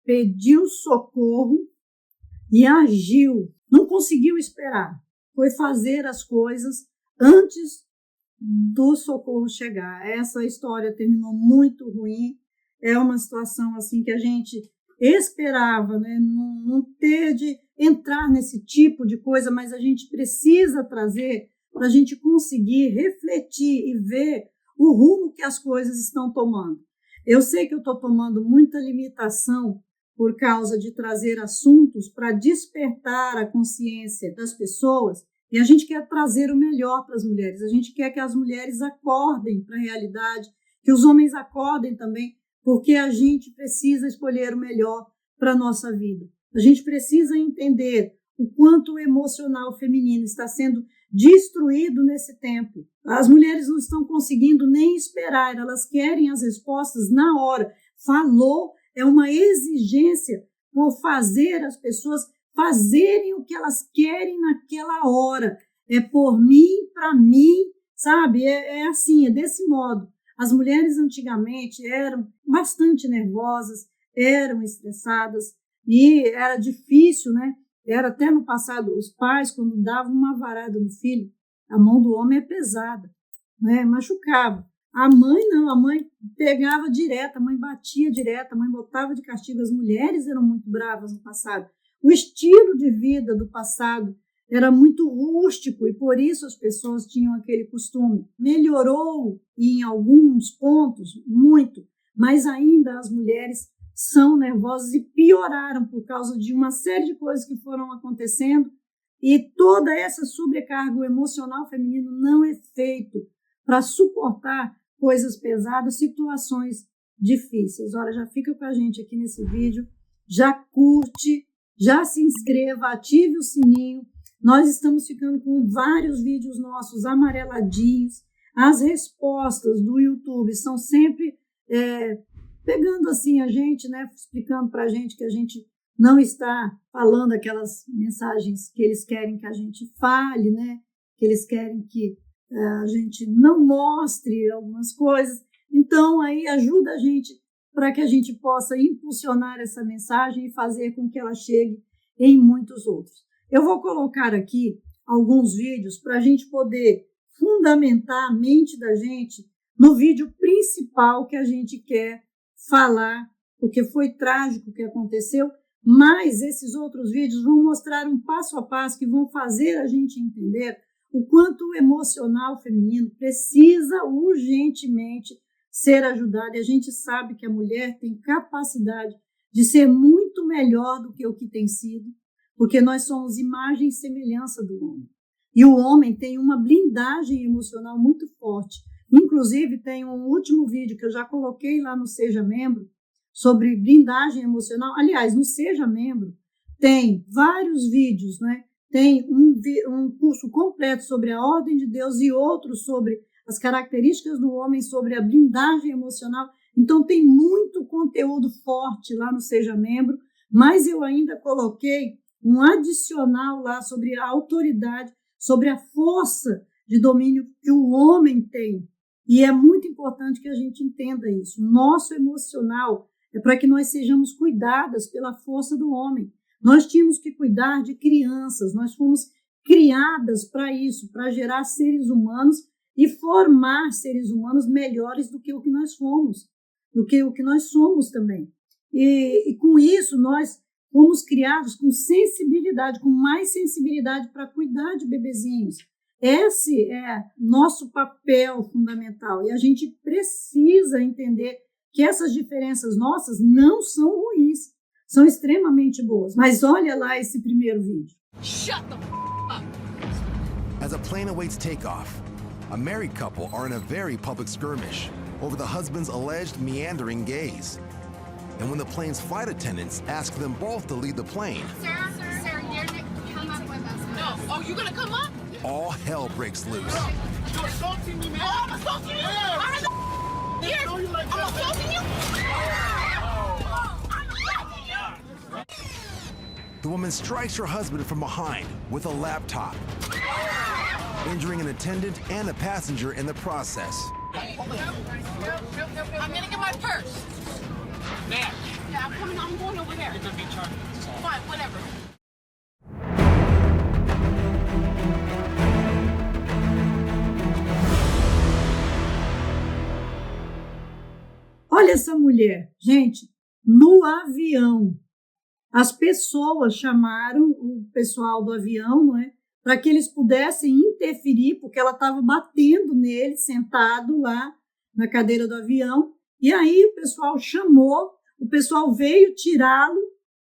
pediu socorro e agiu. Não conseguiu esperar. Foi fazer as coisas antes do socorro chegar. Essa história terminou muito ruim. É uma situação assim que a gente esperava, né? Não ter de entrar nesse tipo de coisa, mas a gente precisa trazer para a gente conseguir refletir e ver o rumo que as coisas estão tomando. Eu sei que eu estou tomando muita limitação por causa de trazer assuntos para despertar a consciência das pessoas, e a gente quer trazer o melhor para as mulheres. A gente quer que as mulheres acordem para a realidade, que os homens acordem também, porque a gente precisa escolher o melhor para a nossa vida. A gente precisa entender o quanto o emocional feminino está sendo destruído nesse tempo. As mulheres não estão conseguindo nem esperar, elas querem as respostas na hora. Falou, é uma exigência por fazer as pessoas fazerem o que elas querem naquela hora. É por mim, para mim, sabe? É assim, é desse modo. As mulheres antigamente eram bastante nervosas, eram estressadas e era difícil, né? Era até no passado, os pais, quando davam uma varada no filho, a mão do homem é pesada, né? Machucava. A mãe não, a mãe pegava direto, a mãe batia direto, a mãe botava de castigo. As mulheres eram muito bravas no passado. O estilo de vida do passado era muito rústico e por isso as pessoas tinham aquele costume. Melhorou em alguns pontos, muito, mas ainda as mulheres são nervosas e pioraram por causa de uma série de coisas que foram acontecendo, e toda essa sobrecarga emocional feminino não é feito para suportar coisas pesadas, situações difíceis. Olha, já fica com a gente aqui nesse vídeo, já curte, já se inscreva, ative o sininho. Nós estamos ficando com vários vídeos nossos amareladinhos. As respostas do YouTube são sempre pegando assim a gente, né, explicando para a gente que a gente não está falando aquelas mensagens que eles querem que a gente fale, né, que eles querem que a gente não mostre algumas coisas. Então, aí ajuda a gente para que a gente possa impulsionar essa mensagem e fazer com que ela chegue em muitos outros. Eu vou colocar aqui alguns vídeos para a gente poder fundamentar a mente da gente no vídeo principal que a gente quer falar, porque foi trágico o que aconteceu, mas esses outros vídeos vão mostrar um passo a passo que vão fazer a gente entender o quanto o emocional feminino precisa urgentemente ser ajudado. E a gente sabe que a mulher tem capacidade de ser muito melhor do que o que tem sido, porque nós somos imagem e semelhança do homem. E o homem tem uma blindagem emocional muito forte. Inclusive, tem um último vídeo que eu já coloquei lá no Seja Membro sobre blindagem emocional. Aliás, no Seja Membro tem vários vídeos, né? Tem um curso completo sobre a ordem de Deus e outro sobre as características do homem, sobre a blindagem emocional. Então, tem muito conteúdo forte lá no Seja Membro, mas eu ainda coloquei um adicional lá sobre a autoridade, sobre a força de domínio que o homem tem. E é muito importante que a gente entenda isso. Nosso emocional é para que nós sejamos cuidadas pela força do homem. Nós tínhamos que cuidar de crianças, nós fomos criadas para isso, para gerar seres humanos e formar seres humanos melhores do que o que nós fomos, do que o que nós somos também. E com isso nós fomos criados com sensibilidade, com mais sensibilidade para cuidar de bebezinhos. Esse é nosso papel fundamental e a gente precisa entender que essas diferenças nossas não são ruins, são extremamente boas. Mas olha lá esse primeiro vídeo. Shut the up! As a plane awaits takeoff, a married couple are in a very public skirmish over the husband's alleged meandering gaze. And when the plane's flight attendants ask them both to lead the plane, Sir, come up with us. No. Oh, you gonna come up? all hell breaks loose. You're assaulting me, man. Oh, I'm assaulting you? Here. I'm assaulting you? I'm assaulting you! The woman strikes her husband from behind with a laptop, injuring an attendant and a passenger in the process. I'm gonna get my purse. Now. Yeah, I'm going over there. charged with assault. Fine, whatever. Olha essa mulher, gente, no avião. As pessoas chamaram o pessoal do avião, não é, para que eles pudessem interferir, porque ela estava batendo nele, sentado lá na cadeira do avião. E aí o pessoal chamou, o pessoal veio tirá-lo.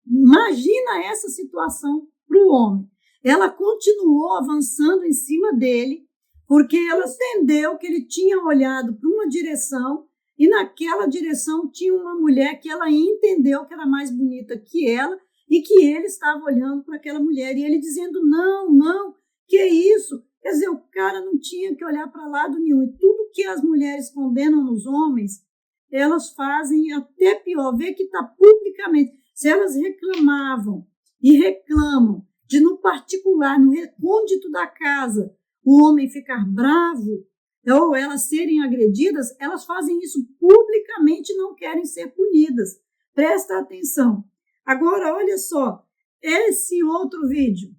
Imagina essa situação para o homem. Ela continuou avançando em cima dele, porque ela entendeu que ele tinha olhado para uma direção e naquela direção tinha uma mulher que ela entendeu que era mais bonita que ela e que ele estava olhando para aquela mulher. E ele dizendo, não, que é isso? Quer dizer, o cara não tinha que olhar para lado nenhum. E tudo que as mulheres condenam nos homens, elas fazem até pior. Vê que está publicamente. Se elas reclamavam e reclamam de, no particular, no recôndito da casa, o homem ficar bravo, ou elas serem agredidas, elas fazem isso publicamente e não querem ser punidas. Presta atenção. Agora, olha só, esse outro vídeo.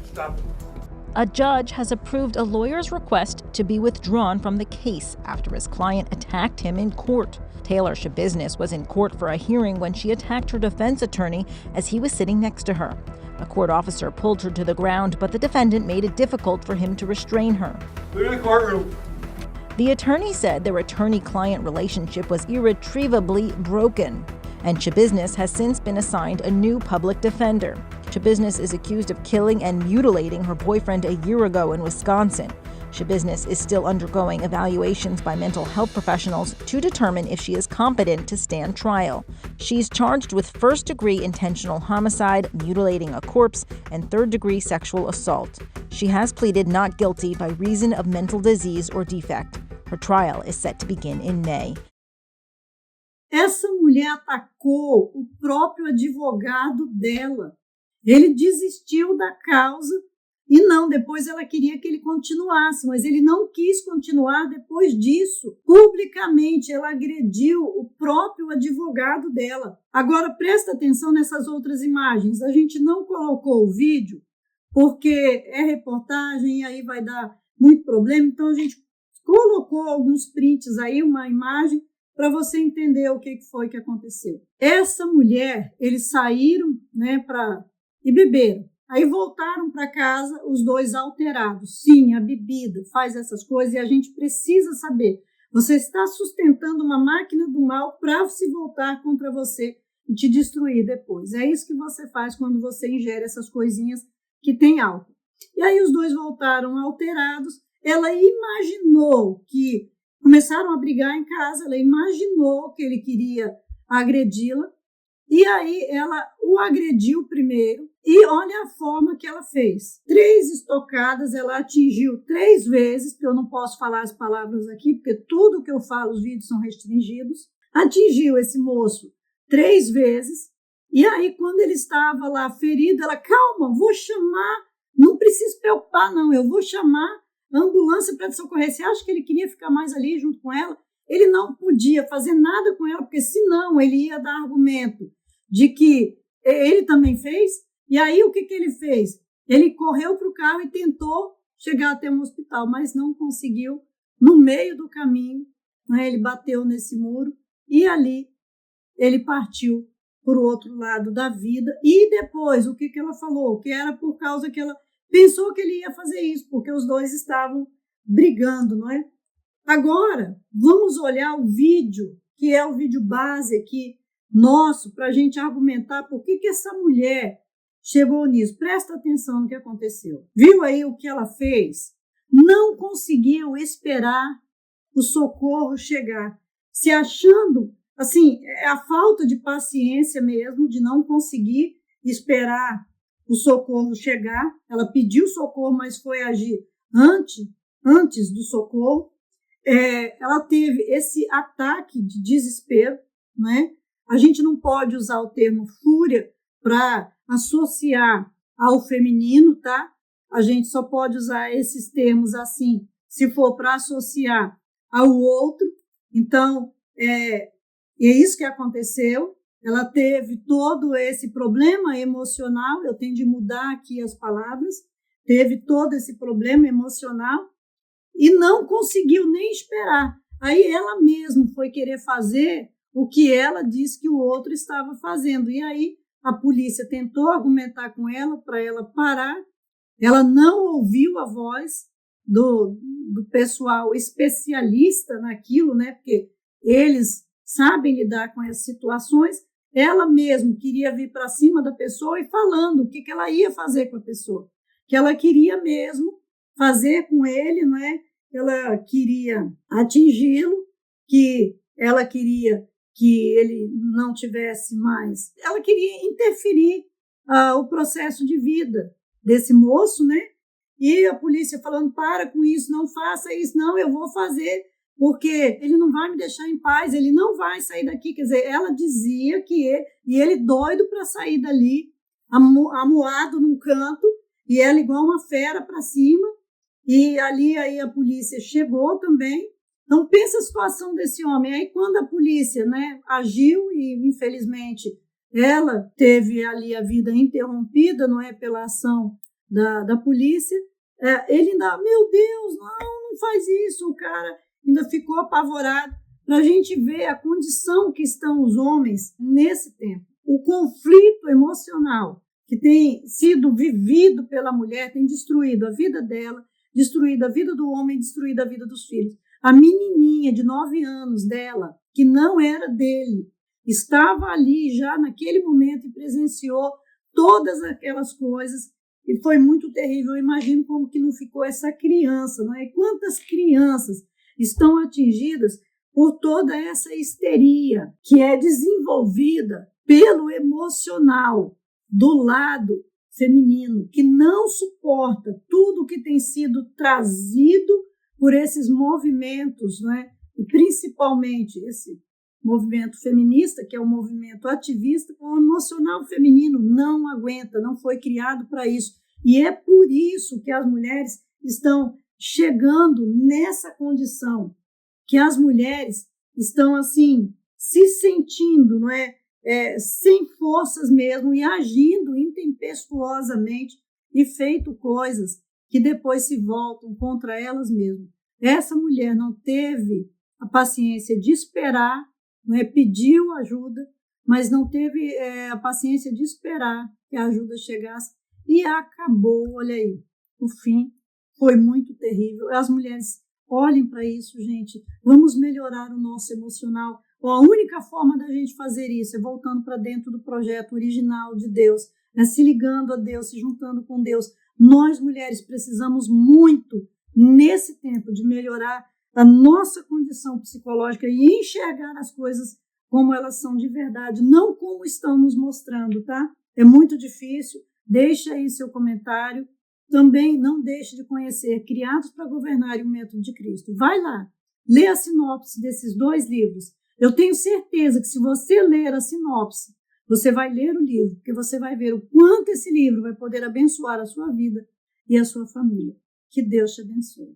Stop. A judge has approved a lawyer's request to be withdrawn from the case after his client attacked him in court. Taylor Schabusiness was in court for a hearing when she attacked her defense attorney as he was sitting next to her. A court officer pulled her to the ground, but the defendant made it difficult for him to restrain her. Clear the courtroom. The attorney said their attorney-client relationship was irretrievably broken, and Schabusiness has since been assigned a new public defender. Schabusiness is accused of killing and mutilating her boyfriend a year ago in Wisconsin. Schabusiness is still undergoing evaluations by mental health professionals to determine if she is competent to stand trial. She's charged with first-degree intentional homicide, mutilating a corpse, and third-degree sexual assault. She has pleaded not guilty by reason of mental disease or defect. Her trial is set to begin in May. Essa mulher atacou o próprio advogado dela. Ele desistiu da causa e não, depois ela queria que ele continuasse, mas ele não quis continuar depois disso. Publicamente, ela agrediu o próprio advogado dela. Agora, presta atenção nessas outras imagens. A gente não colocou o vídeo porque é reportagem e aí vai dar muito problema, então a gente colocou alguns prints aí, uma imagem, para você entender o que foi que aconteceu. Essa mulher, eles saíram, né, e beberam. Aí voltaram para casa os dois alterados. Sim, a bebida faz essas coisas e a gente precisa saber. Você está sustentando uma máquina do mal para se voltar contra você e te destruir depois. É isso que você faz quando você ingere essas coisinhas que tem álcool. E aí os dois voltaram alterados. Ela imaginou que começaram a brigar em casa, ela imaginou que ele queria agredi-la. E aí ela o agrediu primeiro e olha a forma que ela fez. 3 estocadas, ela atingiu 3 vezes, porque eu não posso falar as palavras aqui, porque tudo que eu falo, os vídeos são restringidos. Atingiu esse moço 3 vezes e aí quando ele estava lá ferido, ela, calma, vou chamar, não precisa se preocupar não, eu vou chamar a ambulância para te socorrer. Você acha que ele queria ficar mais ali junto com ela? Ele não podia fazer nada com ela, porque senão ele ia dar argumento de que ele também fez. E aí o que ele fez? Ele correu para o carro e tentou chegar até um hospital, mas não conseguiu. No meio do caminho, né, ele bateu nesse muro e ali ele partiu para o outro lado da vida. E depois, o que ela falou? Que era por causa que ela pensou que ele ia fazer isso, porque os dois estavam brigando, não é? Agora, vamos olhar o vídeo, que é o vídeo base aqui, nosso, para a gente argumentar por que essa mulher chegou nisso. Presta atenção no que aconteceu. Viu aí o que ela fez? Não conseguiu esperar o socorro chegar, se achando, assim, é a falta de paciência mesmo, de não conseguir esperar o socorro chegar. Ela pediu socorro, mas foi agir antes do socorro. Ela teve esse ataque de desespero, né? A gente não pode usar o termo fúria para associar ao feminino, tá? A gente só pode usar esses termos assim, se for para associar ao outro. Então, é isso que aconteceu. Ela teve todo esse problema emocional, eu tenho de mudar aqui as palavras, teve todo esse problema emocional e não conseguiu nem esperar. Aí ela mesma foi querer fazer o que ela disse que o outro estava fazendo. E aí a polícia tentou argumentar com ela para ela parar. Ela não ouviu a voz do pessoal especialista naquilo, né? Porque eles sabem lidar com essas situações. Ela mesma queria vir para cima da pessoa e falando o que ela ia fazer com a pessoa. Que ela queria mesmo fazer com ele, não é? Ela queria atingi-lo, que ela queria que ele não tivesse mais. Ela queria interferir o processo de vida desse moço, né? E a polícia falando, para com isso, não faça isso, não, eu vou fazer, porque ele não vai me deixar em paz, ele não vai sair daqui. Quer dizer, ela dizia que ele doido para sair dali, amuado num canto, e ela igual uma fera para cima, e ali aí a polícia chegou também. Então, pensa a situação desse homem. Aí, quando a polícia, né, agiu, e infelizmente ela teve ali a vida interrompida, não é, pela ação da polícia, ele ainda, meu Deus, não faz isso, o cara ainda ficou apavorado, para a gente ver a condição que estão os homens nesse tempo. O conflito emocional que tem sido vivido pela mulher tem destruído a vida dela, destruído a vida do homem, destruído a vida dos filhos. A menininha de 9 anos dela, que não era dele, estava ali já naquele momento e presenciou todas aquelas coisas e foi muito terrível. Eu imagino como que não ficou essa criança, não é? E quantas crianças estão atingidas por toda essa histeria que é desenvolvida pelo emocional do lado feminino, que não suporta tudo que tem sido trazido por esses movimentos, não é? E principalmente esse movimento feminista, que é um movimento ativista, o emocional feminino não aguenta, não foi criado para isso. E é por isso que as mulheres estão chegando nessa condição, que as mulheres estão assim se sentindo, não é? Sem forças mesmo e agindo intempestuosamente e feito coisas que depois se voltam contra elas mesmas. Essa mulher não teve a paciência de esperar, não é? Pediu ajuda, mas não teve a paciência de esperar que a ajuda chegasse e acabou. Olha aí, o fim foi muito terrível. As mulheres, olhem para isso, gente. Vamos melhorar o nosso emocional. A única forma da gente fazer isso é voltando para dentro do projeto original de Deus, né? Se ligando a Deus, se juntando com Deus. Nós, mulheres, precisamos muito, nesse tempo, de melhorar a nossa condição psicológica e enxergar as coisas como elas são de verdade, não como estão nos mostrando, tá? É muito difícil. Deixa aí seu comentário. Também não deixe de conhecer Criados para Governar e o Método de Cristo. Vai lá, lê a sinopse desses 2 livros. Eu tenho certeza que se você ler a sinopse, você vai ler o livro, porque você vai ver o quanto esse livro vai poder abençoar a sua vida e a sua família. Que Deus te abençoe.